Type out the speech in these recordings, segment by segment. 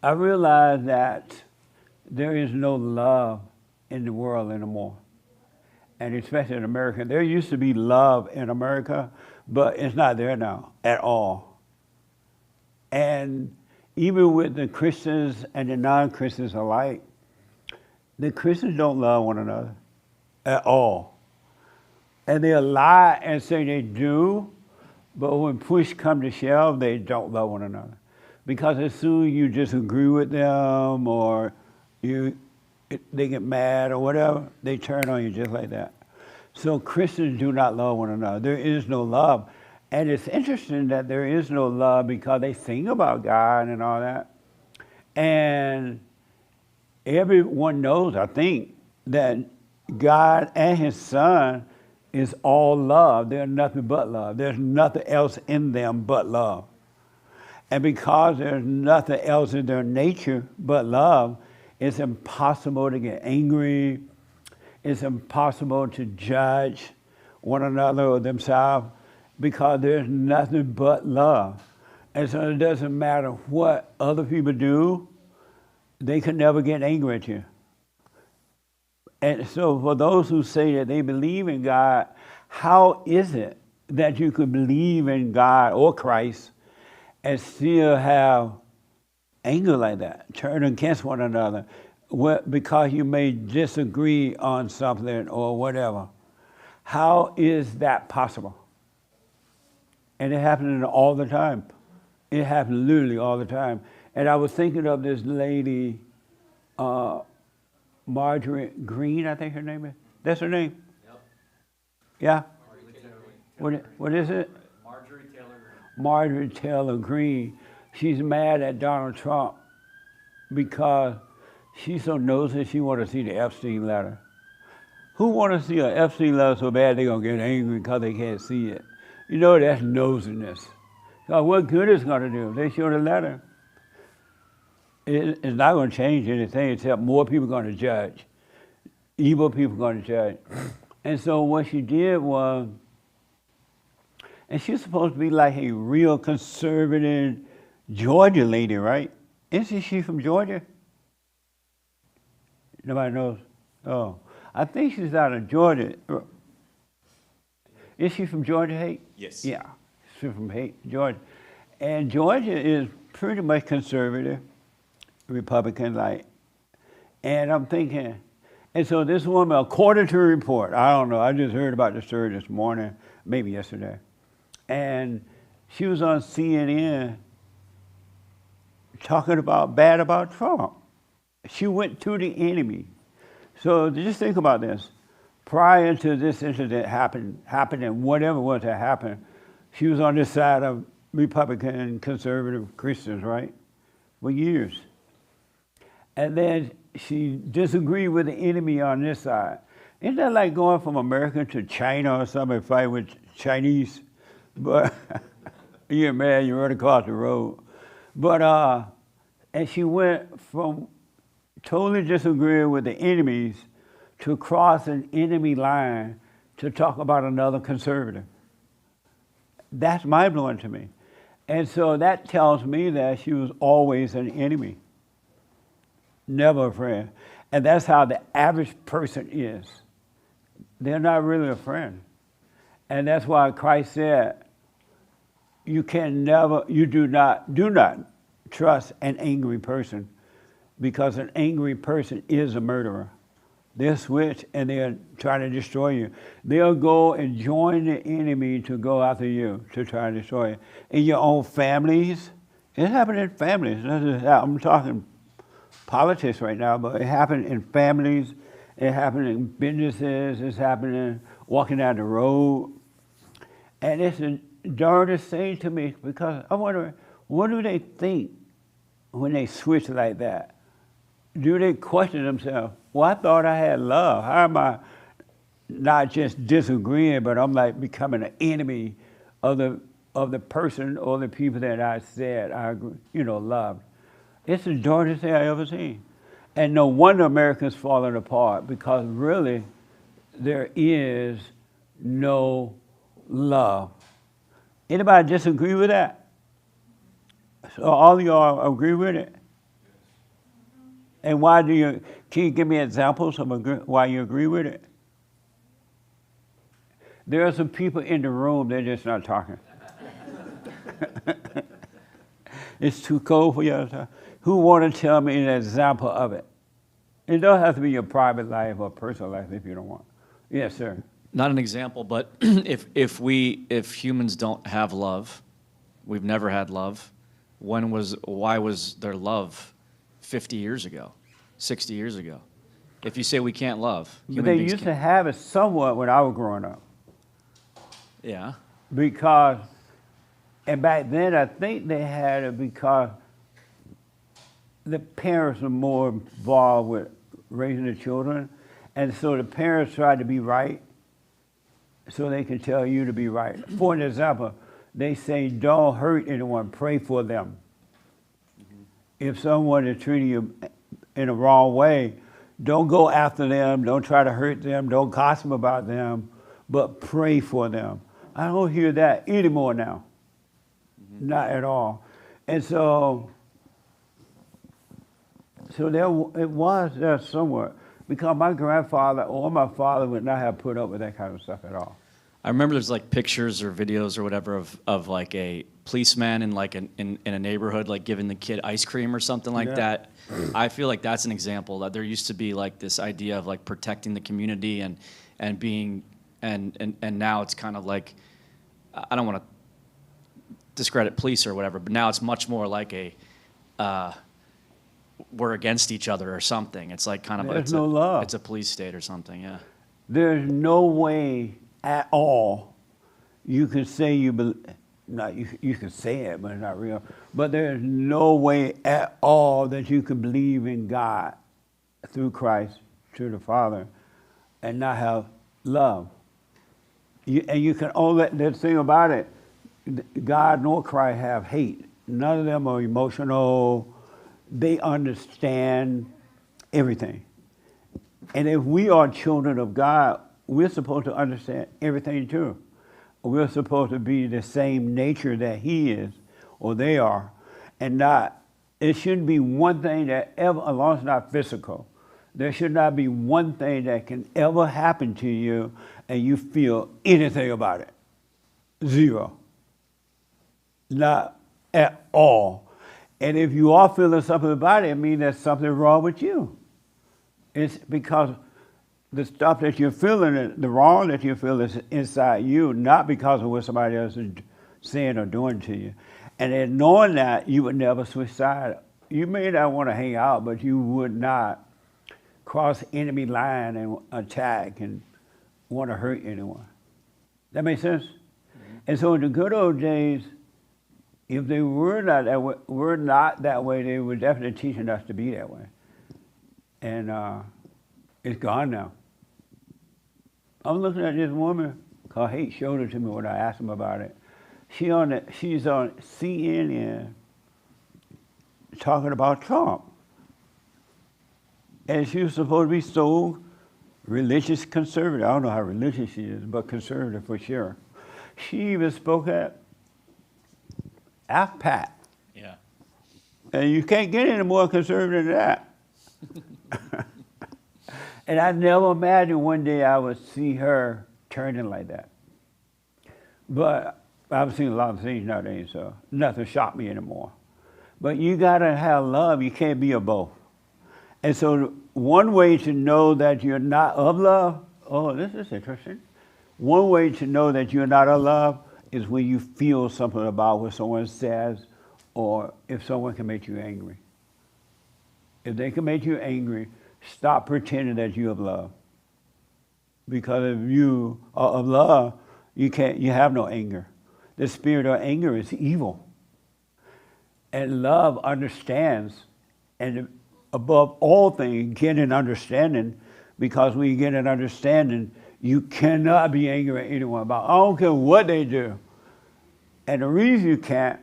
I realized that there is no love in the world anymore, and especially in America. There used to be love in America, but it's not there now at all. And even with the Christians and the non-Christians alike, the Christians don't love one another at all. And they'll lie and say they do, but when push comes to shove, they don't love one another. Because as soon as you disagree with them or they get mad or whatever, they turn on you just like that. So Christians do not love one another. There is no love. And it's interesting that there is no love because they sing about God and all that. And everyone knows, I think, that God and his son is all love. They're nothing but love. There's nothing else in them but love. And because there's nothing else in their nature but love, it's impossible to get angry. It's impossible to judge one another or themselves because there's nothing but love. And so it doesn't matter what other people do, they can never get angry at you. And so for those who say that they believe in God, how is it that you could believe in God or Christ and still have anger like that, turn against one another, because you may disagree on something or whatever? How is that possible? And it happens all the time. It happens literally all the time. And I was thinking of this lady, Marjorie Greene, I think her name is. That's her name? Yep. Yeah? What is it? Marjorie Taylor Greene. Marjorie Taylor Greene. She's mad at Donald Trump because she's so nosy she wants to see the Epstein letter. Who want to see an Epstein letter so bad they're going to get angry because they can't see it? You know, that's nosiness. So what good is it going to do if they show the letter? It's not going to change anything except more people are going to judge. Evil people are going to judge. And so what she did was, and she's supposed to be like a real conservative Georgia lady, right? Isn't she from Georgia? Nobody knows? Oh, I think she's out of Georgia. Is she from Georgia, Haight? Yes. Yeah, she's from Haight, Georgia. And Georgia is pretty much conservative, Republican-like. And I'm thinking, and so this woman, according to a report, I don't know, I just heard about this story this morning, maybe yesterday. And she was on CNN talking bad about Trump. She went to the enemy. So just think about this. Prior to this incident happening, whatever was that happened, she was on this side of Republican, conservative Christians, right? For years. And then she disagreed with the enemy on this side. Isn't that like going from America to China or something, fight with Chinese? But you're mad, you run across the road. But, and she went from totally disagreeing with the enemies to cross an enemy line to talk about another conservative. That's mind-blowing to me. And so that tells me that she was always an enemy, never a friend. And that's how the average person is. They're not really a friend. And that's why Christ said, you do not trust an angry person, because an angry person is a murderer. They'll switch and they'll try to destroy you. They'll go and join the enemy to go after you, to try to destroy you. In your own families, it happened in families. I'm talking politics right now, but it happened in families, it happened in businesses, it's happening walking down the road. And it's the darndest thing to me, because I wonder, what do they think when they switch like that? Do they question themselves? Well, I thought I had love. How am I not just disagreeing, but I'm like becoming an enemy of the person or the people that I said I loved? It's the darndest thing I ever seen. And no wonder America's falling apart, because really there is no love. Anybody disagree with that? So all of y'all agree with it? And can you give me examples of why you agree with it? There are some people in the room, they're just not talking. It's too cold for you to talk. Who want to tell me an example of it? It don't have to be your private life or personal life if you don't want. Yes, sir. Not an example, but if humans don't have love, we've never had love. Why was there love 50 years ago, 60 years ago? If you say we can't love, But they used to have it somewhat when I was growing up. Yeah. Because, and back then I think they had it because the parents were more involved with raising the children, and so the parents tried to be right so they can tell you to be right. For an example, they say don't hurt anyone, pray for them. Mm-hmm. If someone is treating you in a wrong way, don't go after them, don't try to hurt them, don't gossip about them, but pray for them. I don't hear that anymore now. Mm-hmm. Not at all. And so it was there somewhere, because my grandfather or my father would not have put up with that kind of stuff at all. I remember there's like pictures or videos or whatever of like a policeman in like in a neighborhood, like giving the kid ice cream or something like that. I feel like that's an example that there used to be like this idea of like protecting the community and being and now it's kind of like, I don't want to discredit police or whatever, but now it's much more like we're against each other or something. It's like kind of There's no love. It's a police state or something, yeah. There's no way at all you can say you can say it, but it's not real. But there's no way at all that you can believe in God through Christ to the Father and not have love. And you can only, the thing about it, God nor Christ have hate. None of them are emotional. They understand everything. And if we are children of God, we're supposed to understand everything too. We're supposed to be the same nature that He is, or they are, and not, it shouldn't be one thing that ever, as long as it's not physical, there should not be one thing that can ever happen to you and you feel anything about it. Zero. Not at all. And if you are feeling something about it, it means there's something wrong with you. It's because the stuff that you're feeling, the wrong that you feel is inside you, not because of what somebody else is saying or doing to you. And in knowing that, you would never switch sides. You may not want to hang out, but you would not cross enemy line and attack and want to hurt anyone. That makes sense? Mm-hmm. And so in the good old days, if they were not that way, they were definitely teaching us to be that way. And it's gone now. I'm looking at this woman called Hate showed it to me when I asked him about it. She's on CNN talking about Trump. And she was supposed to be so religious conservative. I don't know how religious she is, but conservative for sure. She even spoke at AFPAC. Yeah. And you can't get any more conservative than that. And I never imagined one day I would see her turning like that. But I've seen a lot of things nowadays, so nothing shocked me anymore. But you gotta have love, you can't be a both. And so one way to know that you're not of love, oh, this is interesting. One way to know that you're not of love is when you feel something about what someone says or if someone can make you angry. If they can make you angry, stop pretending that you're of love. Because if you are of love, you have no anger. The spirit of anger is evil. And love understands, and above all things, get an understanding, because when you get an understanding, you cannot be angry at anyone about, I don't care what they do. And the reason you can't,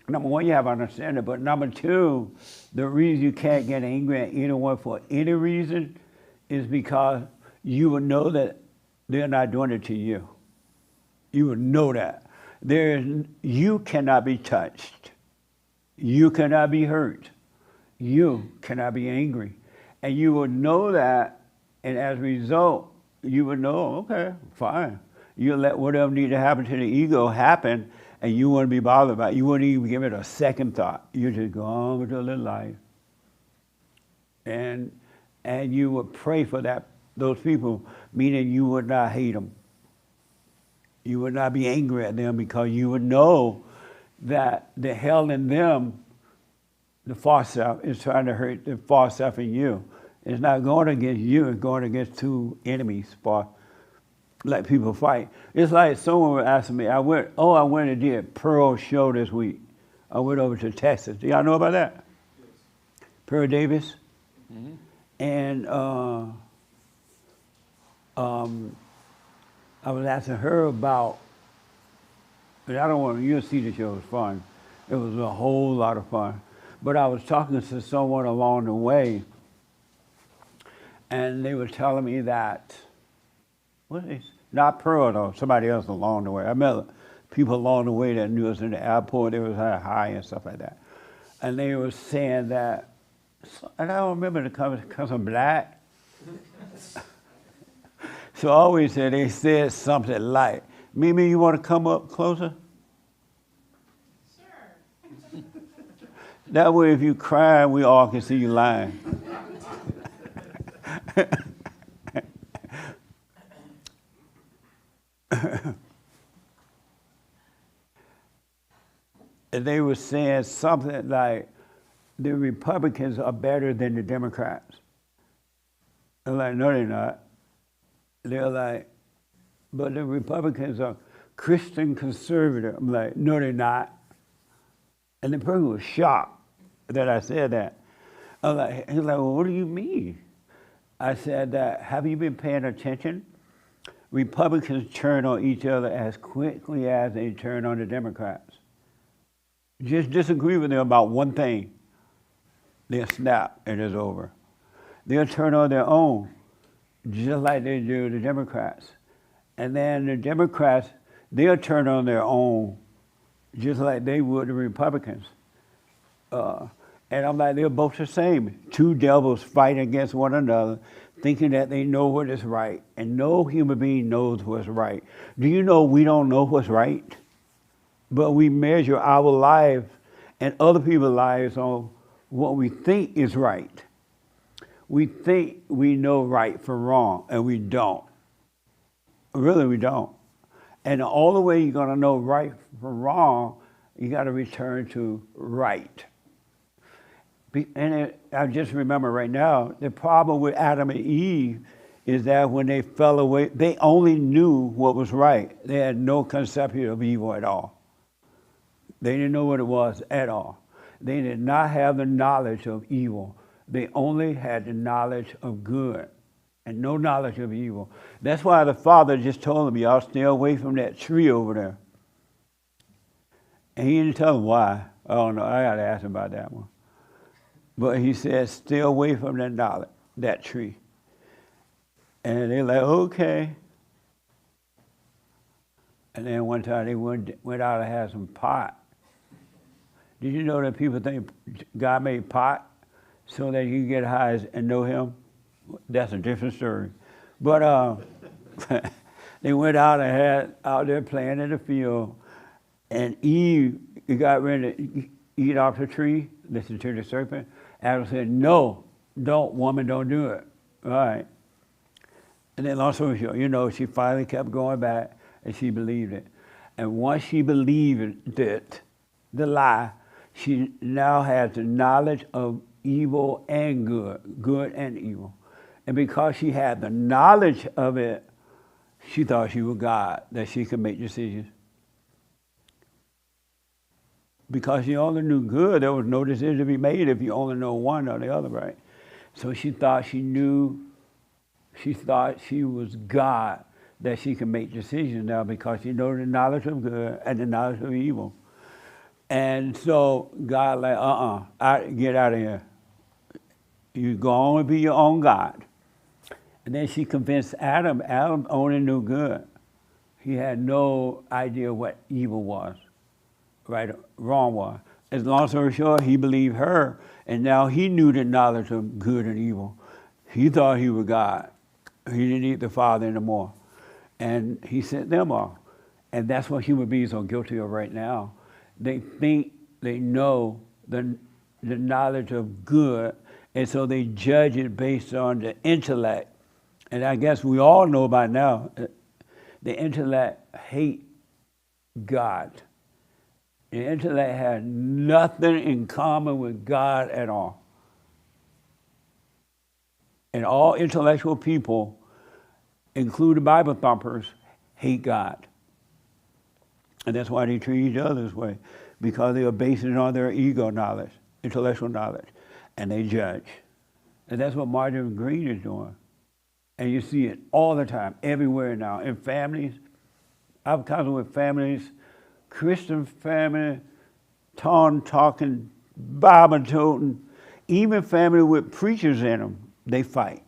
number one, you have understanding, but number two, the reason you can't get angry at anyone for any reason is because you will know that they're not doing it to you. You will know that. You cannot be touched. You cannot be hurt. you cannot be angry. And you would know that, and as a result, you would know, okay, fine. You let whatever need to happen to the ego happen, and you wouldn't be bothered about it. You wouldn't even give it a second thought. You just go on with your little life. And you would pray for those people, meaning you would not hate them. You would not be angry at them because you would know that the hell in them, the false self, is trying to hurt the false self in you. It's not going against you, it's going against two enemies, let people fight. It's like someone was asking me, I went and did Pearl's show this week. I went over to Texas. Do y'all know about that? Yes. Pearl Davis? Mm-hmm. And I was asking her about, but I don't want you'll see the show, it was fun. It was a whole lot of fun. But I was talking to someone along the way, and they were telling me that, not Pearl though, somebody else along the way. I met people along the way that knew us in the airport, they was high and stuff like that. And they were saying that, and I don't remember because I'm black. So I always said, they said something like, Mimi, you want to come up closer? Sure. That way if you cry, we all can see you lying. And they were saying something like, the Republicans are better than the Democrats. I'm like, no, they're not. They're like, but the Republicans are Christian conservative. I'm like, no, they're not. And the person was shocked that I said that. I'm like, he's like, well, what do you mean? I said that, have you been paying attention? Republicans turn on each other as quickly as they turn on the Democrats. Just disagree with them about one thing. They'll snap and it's over. They'll turn on their own, just like they do the Democrats. And then the Democrats, they'll turn on their own, just like they would the Republicans. And I'm like, they're both the same. Two devils fighting against one another, thinking that they know what is right. And no human being knows what's right. Do you know we don't know what's right? But we measure our lives and other people's lives on what we think is right. We think we know right from wrong, and we don't. Really, we don't. And the only way you're going to know right from wrong, you got to return to right. And I just remember right now, the problem with Adam and Eve is that when they fell away, they only knew what was right. They had no conception of evil at all. They didn't know what it was at all. They did not have the knowledge of evil. They only had the knowledge of good and no knowledge of evil. That's why the Father just told them, y'all stay away from that tree over there. And he didn't tell them why. I don't know, I got to ask him about that one. But he said, stay away from that knowledge, that tree. And they're like, okay. And then one time they went out and had some pot. Did you know that people think God made pot so that you can get high and know him? That's a different story. But they went out and had out there playing in the field, and Eve got ready to eat off the tree, listen to the serpent. Adam said, no, don't, woman, don't do it. All right. And then long story short, she finally kept going back, and she believed it. And once she believed it, the lie, she now has the knowledge of evil and good and evil. And because she had the knowledge of it, she thought she was God, that she could make decisions. Because she only knew good, there was no decision to be made if you only know one or the other, right? So she thought she was God, that she could make decisions now because she knew the knowledge of good and the knowledge of evil. And so God get out of here. You go on and be your own God. And then she convinced Adam. Adam only knew good. He had no idea what evil was, right, wrong was. As long story short, he believed her, and now he knew the knowledge of good and evil. He thought he was God. He didn't need the Father anymore. And he sent them off. And that's what human beings are guilty of right now. They think they know the knowledge of good, and so they judge it based on the intellect. And I guess we all know by now, the intellect hate God. The intellect has nothing in common with God at all. And all intellectual people, including Bible thumpers, hate God. And that's why they treat each other this way, because they are basing it on their ego knowledge, intellectual knowledge, and they judge. And that's what Marjorie Greene is doing. And you see it all the time, everywhere now, in families. I've counseled with families, Christian family, talking, Bible toting, even family with preachers in them, they fight.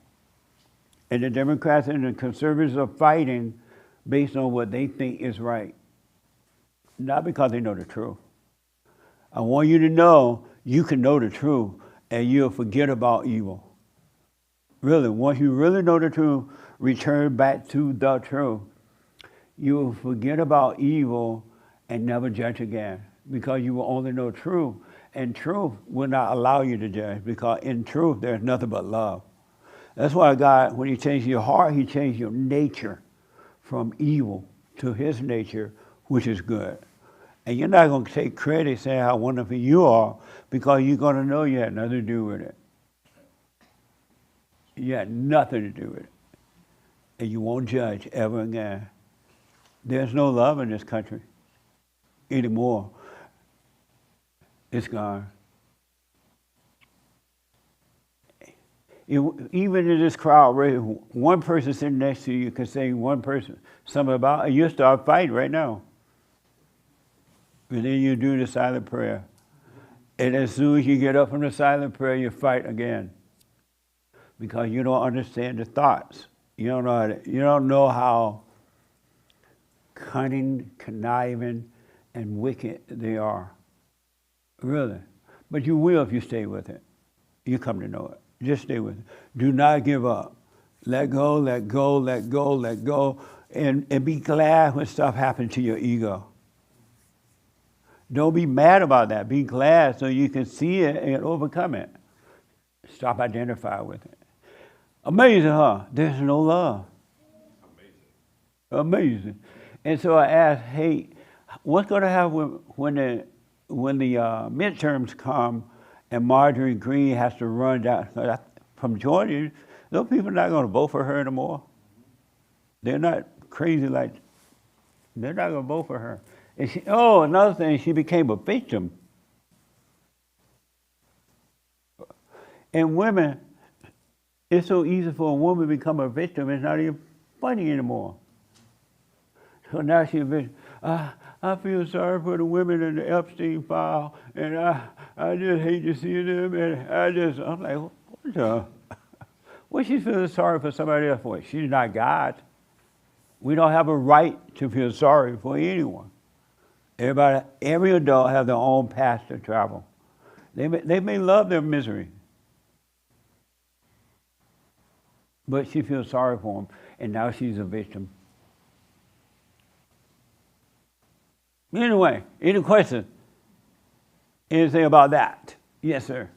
And the Democrats and the conservatives are fighting based on what they think is right, not because they know the truth. I want you to know you can know the truth and you'll forget about evil. Really, once you really know the truth, return back to the truth. You will forget about evil and never judge again, because you will only know truth. And truth will not allow you to judge, because in truth there's nothing but love. That's why God, when he changed your heart, he changed your nature from evil to his nature, which is good. And you're not going to take credit saying how wonderful you are, because you're going to know you had nothing to do with it. You had nothing to do with it. And you won't judge ever again. There's no love in this country anymore. It's gone. Even in this crowd, one person sitting next to you can say one person something about it, you'll start fighting right now. And then you do the silent prayer. And as soon as you get up from the silent prayer, you fight again. Because you don't understand the thoughts. You don't know how cunning, conniving, and wicked they are. Really. But you will if you stay with it. You come to know it. Just stay with it. Do not give up. Let go, let go, let go, let go. And be glad when stuff happens to your ego. Don't be mad about that. Be glad so you can see it and overcome it. Stop identifying with it. Amazing, huh? There's no love. Amazing. And so I asked, hey, what's going to happen when the midterms come and Marjorie Greene has to run down from Georgia? Those people are not going to vote for her anymore. They're not crazy like, they're not going to vote for her. And another thing, she became a victim. And women, it's so easy for a woman to become a victim, it's not even funny anymore. So now she's a victim. I feel sorry for the women in the Epstein file, and I just hate to see them, and I'm like, what the? What she feeling sorry for somebody else for? She's not God. We don't have a right to feel sorry for anyone. Every adult has their own path to travel. They may love their misery, but she feels sorry for them, and now she's a victim. Anyway, any question? Anything about that? Yes, sir.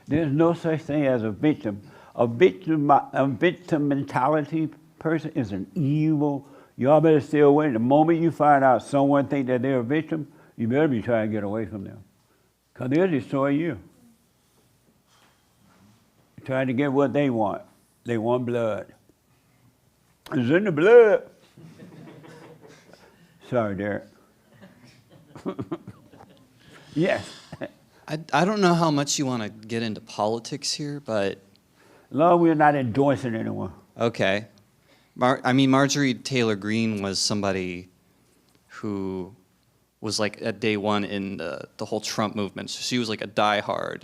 There's no such thing as a victim. A victim mentality person is an evil. Y'all better stay away. The moment you find out someone think that they're a victim, you better be trying to get away from them, because they'll destroy you. Trying to get what they want. They want blood. It's in the blood. Sorry, Derek. Yes. I don't know how much you want to get into politics here, but... No, we're not endorsing anyone. Okay. Marjorie Taylor Greene was somebody who was like at day one in the whole Trump movement. So she was like a diehard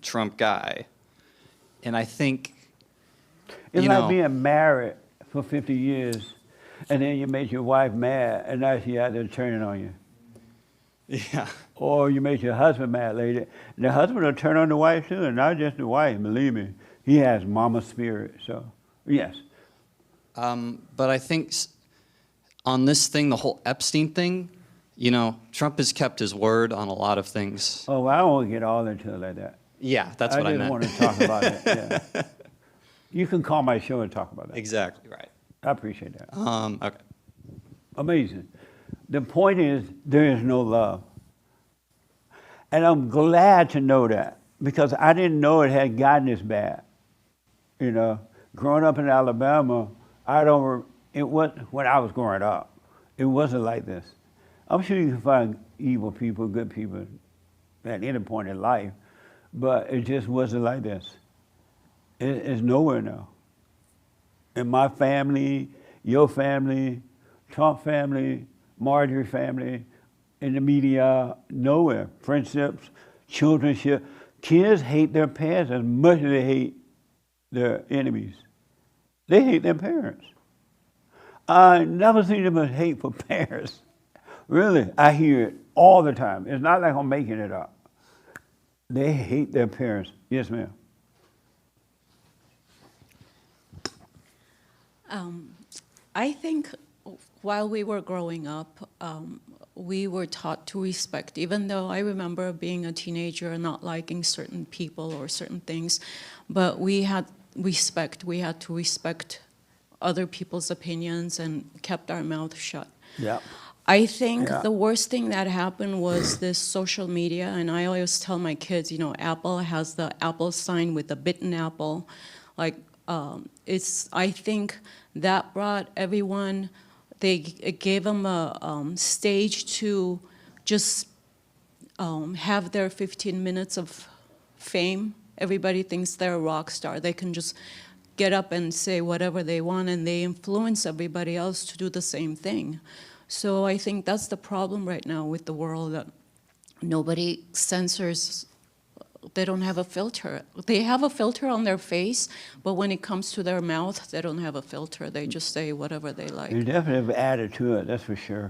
Trump guy. And I think, it's like being married for 50 years, and then you made your wife mad, and now she out there turning on you. Yeah. Or you make your husband mad later. And the husband will turn on the wife too, and not just the wife, believe me. He has mama spirit, so yes. But I think on this thing, the whole Epstein thing, you know, Trump has kept his word on a lot of things. Oh, well, I don't want to get all into it like that. Yeah, that's what I just meant. want to talk about it, yeah. You can call my show and talk about that. Exactly right. I appreciate that. Okay. Amazing. The point is, there is no love. And I'm glad to know that, because I didn't know it had gotten this bad. You know, growing up in Alabama, it was when I was growing up, it wasn't like this. I'm sure you can find evil people, good people at any point in life, but it just wasn't like this. It's nowhere now. In my family, your family, Trump family, Marjorie family, in the media, nowhere. Friendships, childrenship. Kids hate their parents as much as they hate their enemies. They hate their parents. I never seen them as hateful parents. Really, I hear it all the time. It's not like I'm making it up. They hate their parents. Yes, ma'am. I think while we were growing up, we were taught to respect, even though I remember being a teenager and not liking certain people or certain things, but we had respect. We had to respect other people's opinions and kept our mouth shut. Yeah. I think Yeah. the worst thing that happened was this social media, and I always tell my kids, you know, Apple has the Apple sign with the bitten apple. Like, I think that brought everyone, it gave them a stage to just have their 15 minutes of fame. Everybody thinks they're a rock star. They can just get up and say whatever they want, and they influence everybody else to do the same thing. So I think that's the problem right now with the world, that nobody censors. They don't have a filter. They have a filter on their face, but when it comes to their mouth, they don't have a filter. They just say whatever they like. You definitely have added to it, that's for sure.